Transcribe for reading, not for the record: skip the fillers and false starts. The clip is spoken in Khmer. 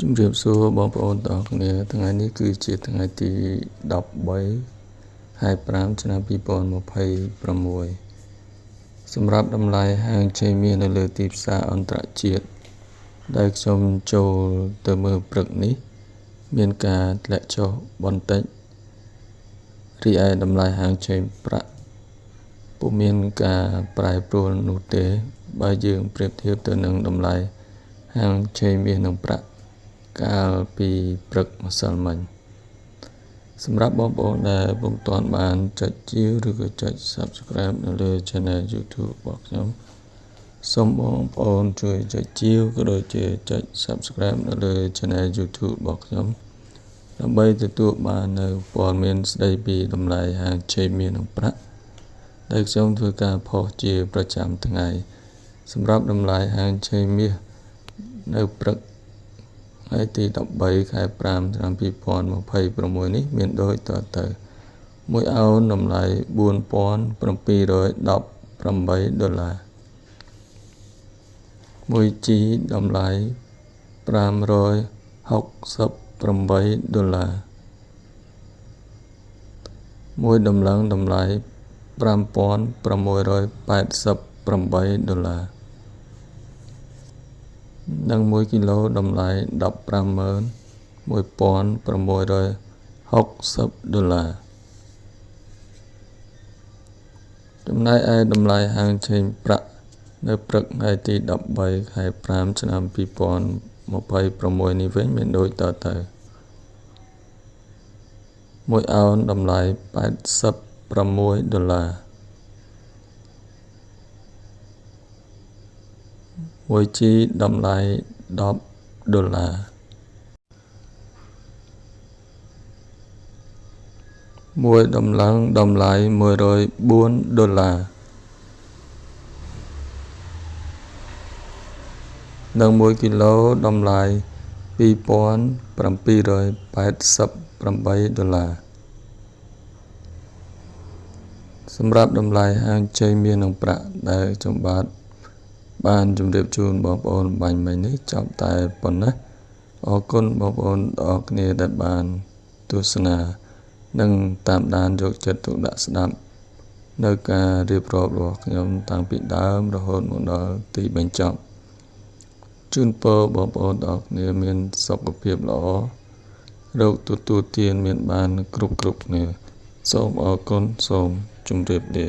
ជំរាបសួរបងប្អូនទាំងអស់គ្នាថ្ងៃនេះគឺជាថ្ងៃទី13ខែ5ឆ្នាំ2026សម្រាប់តម្លៃហាងឆេមៀនៅលើទីផ្សារអន្តរជាតិដែលខ្ញុំចូលទៅមើលព្រឹកនេះមានការធ្លាក់ចុះបន្តិចរីឯតម្លៃហាងឆេមប្រាក់ពុំមានការប្រែប្រួលនោះទេបើយើងប្រៀបធៀបទៅនឹងតម្លៃហាងឆេមៀនឹងប្រាក់កាលពីព្រឹកម្សិលមិញសម្រាប់បងប្អូនដែលពុំទាន់បានចុចជាវឬក៏ចុច Subscribe នៅលើ Channel YouTube របស់ខ្ញុំសូមបងប្អូនជួយចុចជាវក៏ដូចជាចុច Subscribe នៅលើ Channel YouTube របស់ខ្ញុំដើម្បីទទួលបាននៅព័ត៌មានស្ដីពីតម្លៃហាងឆេមៀនិងប្រាក់ដែលខ្ញុំធ្វើការផុសជាប្រចាំថ្ងៃសម្រាប់តម្លៃហាងឆេមៀនៅព្រឹកថ្ងៃទី13ខែ5ឆ្នាំ2026នេះមានដូចតទៅ1អោនតម្លៃ$4,718 1ជីតម្លៃ$568 1ដំឡឹងតម្លៃ$5,688 និង1គីឡូតម្លៃ$15660 ចំណែកឯតម្លៃហាងឆេងប្រាក់នៅព្រឹកថ្ងៃទី13ខែ5ឆ្នាំ2026នេះវិញមានដូចតទៅ1អោនតម្លៃ$86 1ជីតម្លៃ$10 1ដំឡឹងតម្លៃ$104និង1គីឡូតម្លៃ$2,788 សម្រាប់តម្លៃហាងឆេមៀនិងប្រាក់ដែលខ្ញុំបានជម្រាបជូនបងប្អូនបាញ់មិញនេះចប់តែប៉ុណ្ណេះអរគុណបងប្អូនទាំងអស់គ្នាដែលបានទស្សនានិងតាមដានយកចិត្តទុកដាក់ស្ដាប់នៅការរៀបរាប់របស់ខ្ញុំតាំងពីដើមរហូតមកដល់ទីបញ្ចប់ជូនពរបងប្អូនទាំងអស់គ្នាមានសុខភាពល្អរោគទទួលទានមានបានគ្រប់គ្នាសូមអរគុណសូមជម្រាបលា